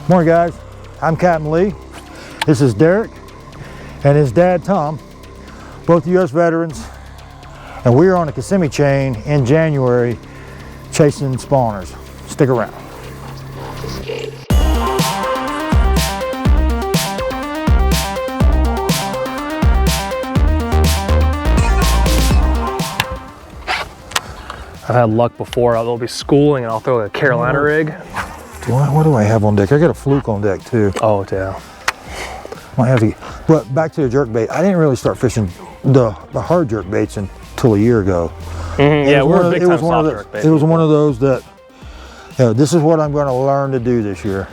Morning guys, I'm Captain Lee. This is Derek and his dad Tom, both US veterans, and we're on the Kissimmee chain in January chasing spawners. Stick around. I've had luck before. I'll be schooling and I'll throw a Carolina rig. What do I have on deck? I got a fluke on deck too. Oh, yeah. Might have to, but back to the jerk bait. I didn't really start fishing the hard jerk baits until a year ago. Yeah, we're a big time soft jerk bait. It was one of those that, you know, this is what I'm going to learn to do this year.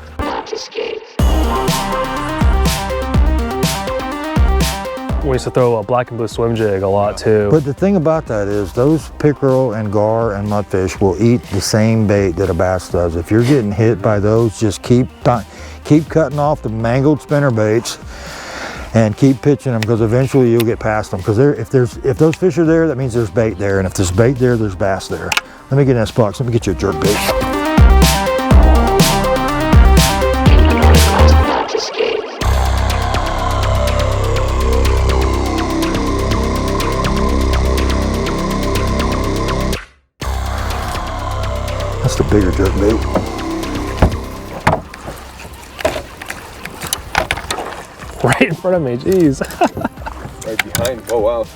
We used to throw a black and blue swim jig a lot too. But the thing about that is those pickerel and gar and mudfish will eat the same bait that a bass does. If you're getting hit by those, just keep cutting off the mangled spinner baits and keep pitching them, because eventually you'll get past them. Because if those fish are there, that means there's bait there, and if there's bait there, there's bass there. Let me get in that spot. Let me get you a jerk bait. That's the bigger jerk bait. Right in front of me, jeez. Right behind, oh wow.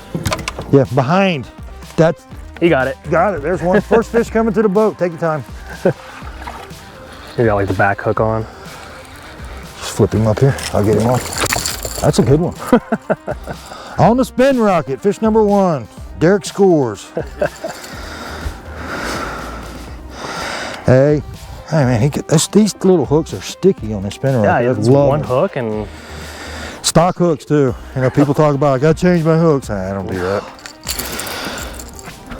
Yeah, behind. That's. He got it. Got it, there's one. First fish coming to the boat, take your time. You got like the back hook on. Just flip him up here, I'll get him on. That's a good one. On the spin rocket, fish number 1. Derek scores. Hey man, these little hooks are sticky on the spinner rocket. Yeah, it's one hook and stock hooks too. You know, people talk about I gotta change my hooks. I don't do that.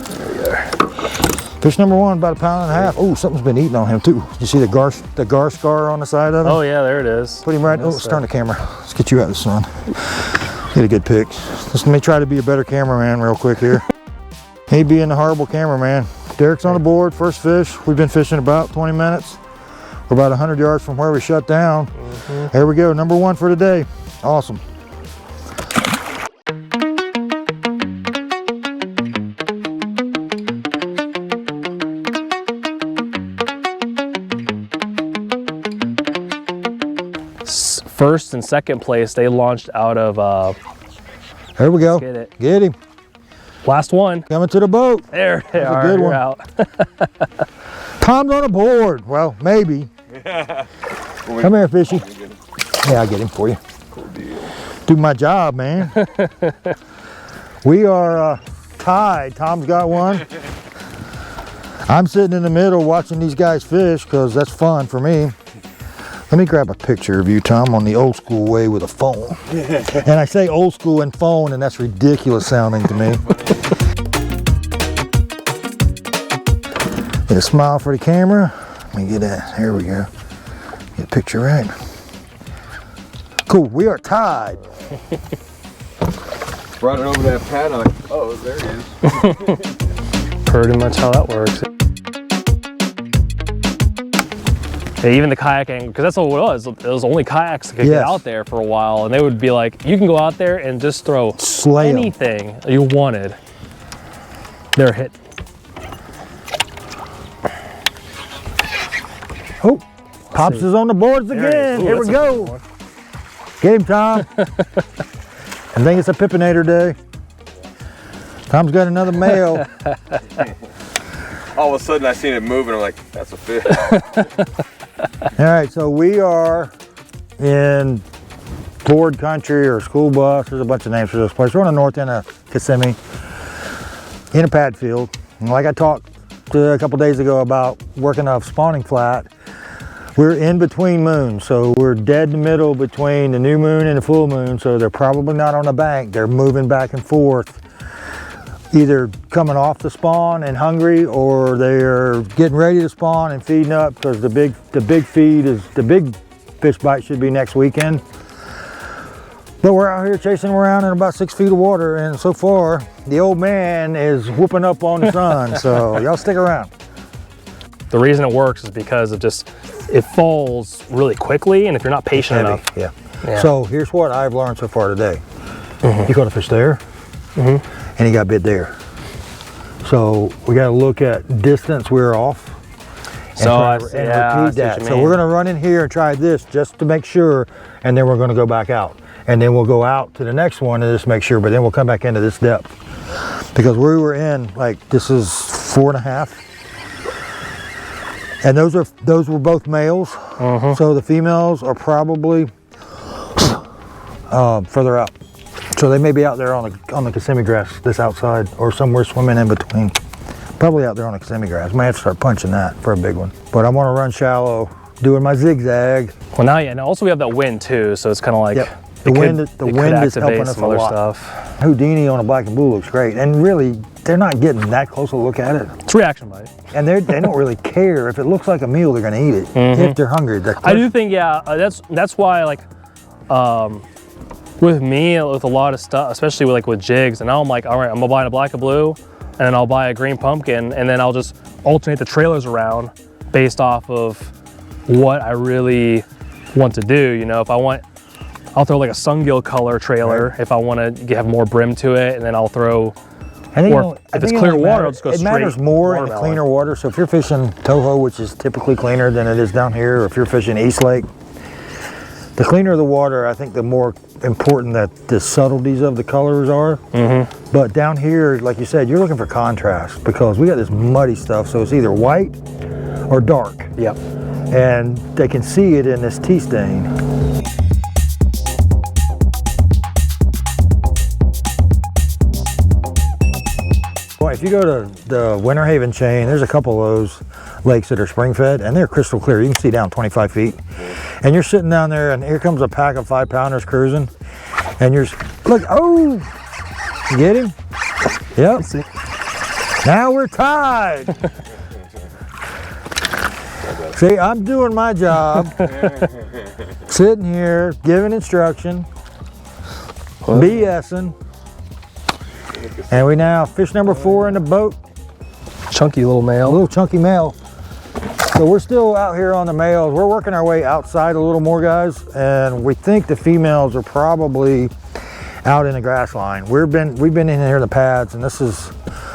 There we go. Fish number 1, about 1.5 pounds. Oh, something's been eating on him too. You see the gar scar on the side of him? oh yeah, there it is. Put him right. Oh, let's turn the camera. Let's get you out of the sun. Get a good pic. Let me try to be a better cameraman real quick here. He being a horrible cameraman. Derek's on the board, first fish. We've been fishing about 20 minutes. We're about 100 yards from where we shut down. There we go, number 1 for today. Awesome. First and second place, they launched out of There we go. get it. Get him. Last one. Coming to the boat. There they That's are. a good You're one. out. Tom's on the board. Well, maybe. Come here, fishy. Yeah, I'll get him for you. Do my job, man. We are tied. Tom's got one. I'm sitting in the middle watching these guys fish because that's fun for me. Let me grab a picture of you, Tom, on the old school way with a phone. And I say old school and phone, and that's ridiculous sounding to me. Get a smile for the camera. Let me get that. Here we go. Get a picture right. Cool, we are tied. Brought it over that paddock. Oh, there he is. Pretty much how that works. Yeah, even the kayak angle, because that's what it was. It was only kayaks that could get out there for a while, and they would be like, you can go out there and just throw anything you wanted. They're hit. Oh, Pops is on the boards again. Here we go. Get him, Tom. I think it's a Pippinator day. Tom's got another male. All of a sudden I seen it moving, I'm like, that's a fish. All right, so we are in Ford Country or School Bus. There's a bunch of names for this place. We're on the north end of Kissimmee in a pad field. And like I talked a couple days ago about working off spawning flat, we're in between moons. So we're dead in the middle between the new moon and the full moon. So they're probably not on the bank. They're moving back and forth, either coming off the spawn and hungry, or they're getting ready to spawn and feeding up, because the big fish bite should be next weekend. But we're out here chasing around in about 6 feet of water, and so far the old man is whooping up on the sun. So y'all stick around. the reason it works is because of just, it falls really quickly, and if you're not patient enough. Yeah. So here's what I've learned so far today. You caught a fish there, and he got bit there. So we got to look at distance we're off. And repeat that. So we're going to run in here and try this just to make sure, and then we're going to go back out. And then we'll go out to the next one and just make sure, but then we'll come back into this depth. Because we were in, like, this is 4.5. And those were both males. So the females are probably further out. So they may be out there on the Kissimmee grass, this outside, or somewhere swimming in between. Probably out there on the Kissimmee grass. Might have to start punching that for a big one. But I want to run shallow, doing my zigzag. Well, now, yeah, and also we have that wind too, so it's kind of like the wind is helping us a lot. Stuff. Houdini on a black and blue looks great, and really, they're not getting that close a look at it. It's reaction bite. And they don't really care if it looks like a meal. They're going to eat it if they're hungry. I do think, that's why, like, with me, with a lot of stuff, especially with jigs, and now I'm like, all right, I'm gonna buy a black and blue, and then I'll buy a green pumpkin, and then I'll just alternate the trailers around based off of what I really want to do. You know, if I want, I'll throw like a sungill color trailer if I want to have more brim to it, and then I'll throw. Or if it's clear water, I'll just go straight. It matters more in the cleaner water. So if you're fishing Toho, which is typically cleaner than it is down here, or if you're fishing East Lake, the cleaner the water, I think the more important that the subtleties of the colors are. But down here, like you said, you're looking for contrast because we got this muddy stuff, so it's either white or dark. Yep. And they can see it in this tea stain. Well, if you go to the Winter Haven chain, there's a couple of those lakes that are spring fed, and they're crystal clear. You can see down 25 feet. And you're sitting down there, and here comes a pack of 5-pounders cruising, and you're, look, oh, you get him? Yep. Now we're tied. See, I'm doing my job, sitting here, giving instruction, BSing, and we now fish number 4 in the boat. Chunky little male. A little chunky male. So we're still out here on the males. We're working our way outside a little more, guys, and we think the females are probably out in the grass line. We've been in here in the pads, and this is,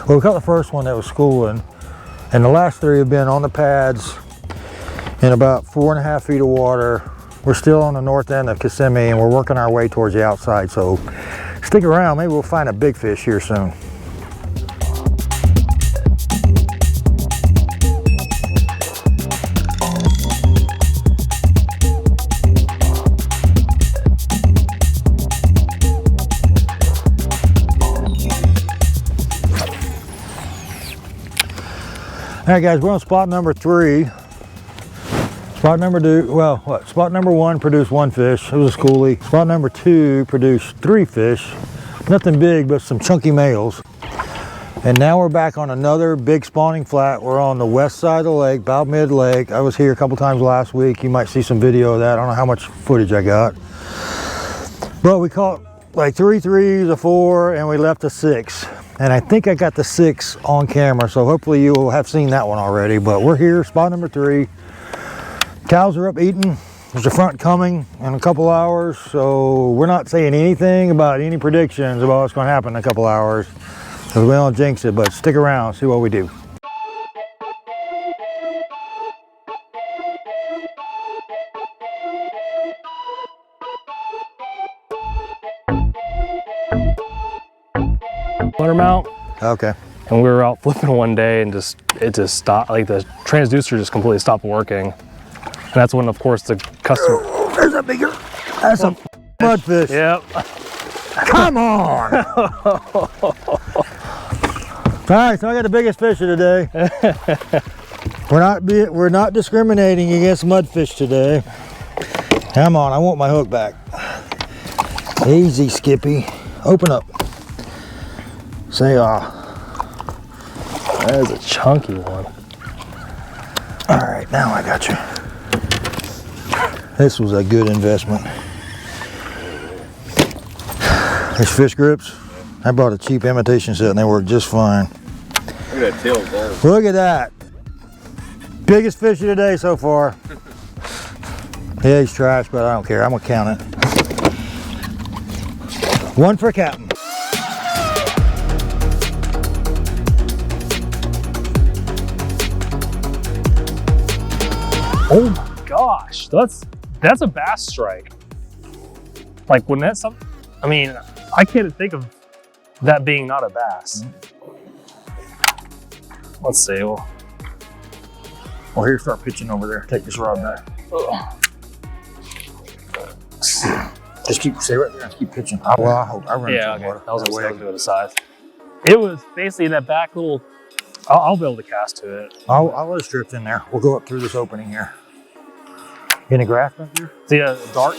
well, we caught the first one that was schooling, and the last 3 have been on the pads in about 4.5 feet of water. We're still on the north end of Kissimmee, and we're working our way towards the outside. So stick around, maybe we'll find a big fish here soon. All right, guys, we're on spot number 3. Spot number 2, well, what? Spot number 1 produced 1 fish. It was a schoolie. Spot number 2 produced 3 fish. Nothing big, but some chunky males. And now we're back on another big spawning flat. We're on the west side of the lake, about mid-lake. I was here a couple times last week. You might see some video of that. I don't know how much footage I got. But we caught like 3 threes, a 4, and we left a 6. And I think I got the 6 on camera, so hopefully you will have seen that one already. But we're here, spot number 3. Cows are up eating. There's a front coming in a couple hours, so we're not saying anything about any predictions about what's going to happen in a couple hours, because we don't jinx it, but stick around, see what we do. Mount. Okay. And we were out flipping one day, and it just stopped. Like the transducer just completely stopped working. And that's when, of course, the customer. Oh, there's a bigger. That's a mudfish. Yep. Come on. All right, so I got the biggest fish of the day. We're not discriminating against mudfish today. Come on, I want my hook back. Easy, Skippy. Open up. Say ah. That is a chunky one. All right, now I got you. This was a good investment. These fish grips, I bought a cheap imitation set and they work just fine. Look at that tail there. Look at that. Biggest fish of the day so far. Yeah, he's trash, but I don't care. I'm gonna count it. One for captain. Oh my gosh, that's a bass strike. Like when that's something, I mean, I can't think of that being not a bass. Let's see. Well, here, start pitching over there. Take this rod back. Just stay right there and keep pitching. I run yeah, into okay. water. I was going to the side. It was basically in that back little. I'll be able to cast to it. I'll let us drift in there. We'll go up through this opening here. In the grass back here? See a dark.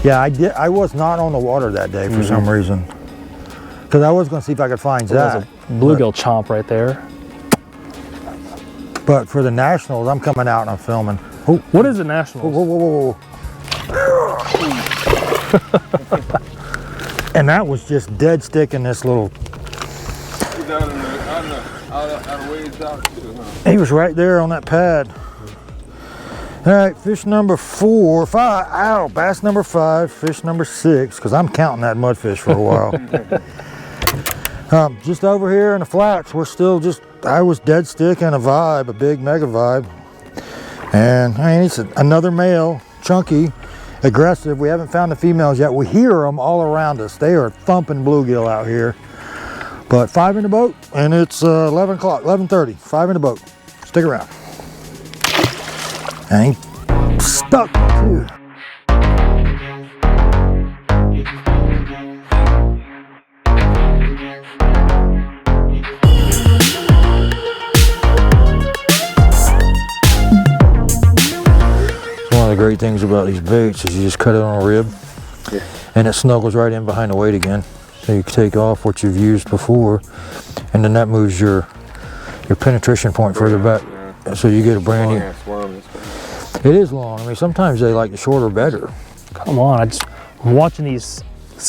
Yeah, I was not on the water that day for some reason. Because I was going to see if I could find Zach. There's a bluegill chomp right there. But for the Nationals, I'm coming out and I'm filming. Oh, what is the Nationals? Whoa. And that was just dead stick in this little. He's out of ways out too, huh? He was right there on that pad. All right, fish number 4, 5. Ow, bass number 5, fish number 6, because I'm counting that mudfish for a while. Just over here in the flats, we're still I was dead stick in a vibe, a big mega vibe. And I mean, it's another male, chunky, aggressive. We haven't found the females yet. We hear them all around us. They are thumping bluegill out here. But 5 in the boat, and it's 11 o'clock, 11:30, 5 in the boat. Stick around. And he stuck too. One of the great things about these baits is you just cut it on a rib, and it snuggles right in behind the weight again. So you can take off what you've used before, and then that moves your penetration point further back. So you get a brand new. It is long. I mean, sometimes they like the shorter better. Come on, I'm watching this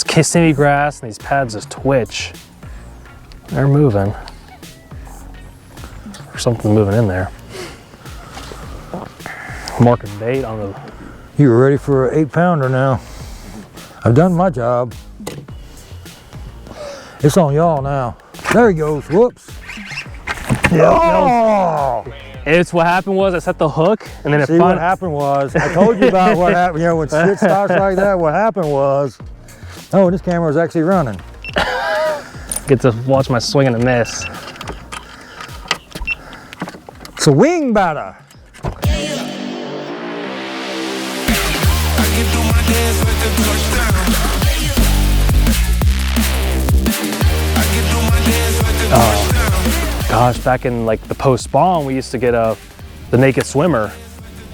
Kissimmee grass and these pads just twitch. They're moving. There's something moving in there. Marking bait on the. You're ready for an 8-pounder now. I've done my job. It's on y'all now. There he goes. Whoops. Oh! It's what happened was I set the hook and then See, what happened was, I told you about what happened. You know, when shit starts like that, what happened was, oh, this camera was actually running. Get to watch my swing and a miss. It's a wing batter. Gosh, back in like the post spawn, we used to get the naked swimmer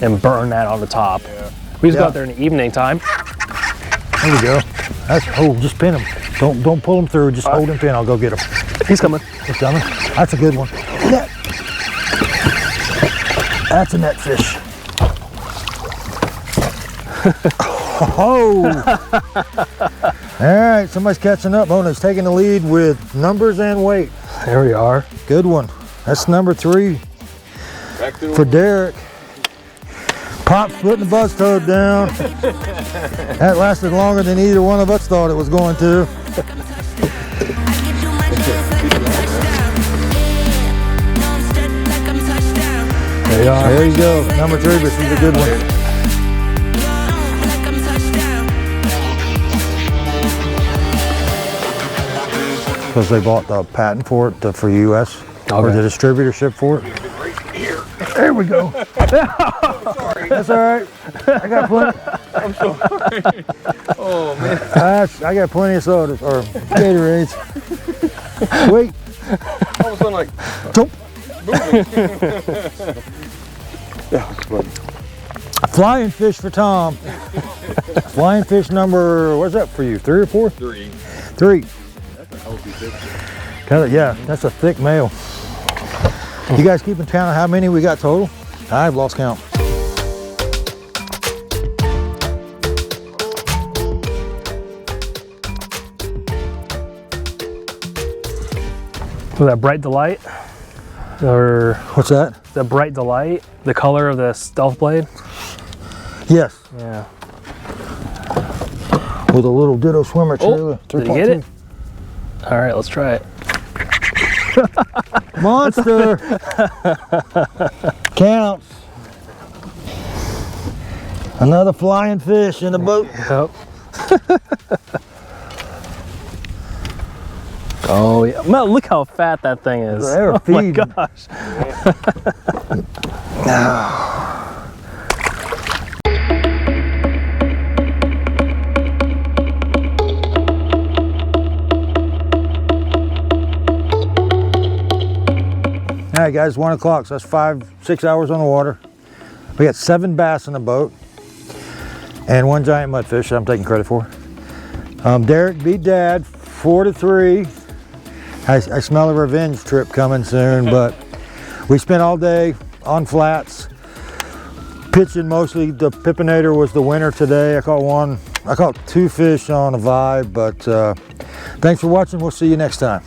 and burn that on the top. Yeah. We just go out there in the evening time. There we go. Just pin him. Don't pull him through. Just hold him pin. I'll go get him. He's coming. He's coming. That's a good one. Net. That's a net fish. Oh! All right, somebody's catching up. Mona's taking the lead with numbers and weight. There we are. Good one. That's number 3 for Derek. Pop's putting the buzz toad down. That lasted longer than either one of us thought it was going to. There you are. There you go. Number 3, but she's a good one. Because they bought the patent for it for US, or the distributorship for it. There we go. Sorry. That's all right. I got plenty. I'm sorry. Oh man. I got plenty of sodas or Gatorades. Wait. All of a sudden, like. Don't. Flying fish for Tom. Flying fish number. What's that for you? 3 or 4? 3. 3. That's a healthy fish. Yeah, that's a thick male. You guys keeping count of how many we got total? I've lost count. Was that Bright Delight? Or What's that? the Bright Delight? The color of the stealth blade? Yes. Yeah. With a little ditto swimmer too. Oh, did you get it? All right, let's try it. Monster. Counts. Another flying fish in the boat. Yep. Oh yeah. Man, look how fat that thing is. They're oh feeding. my gosh. All right, guys, 1 o'clock, so that's 5-6 hours on the water. We got 7 bass in the boat and 1 giant mudfish that I'm taking credit for. Derek beat Dad 4-3. I smell a revenge trip coming soon, but we spent all day on flats, pitching mostly. The pippinator was the winner today. I caught 2 fish on a vibe, but thanks for watching. We'll see you next time.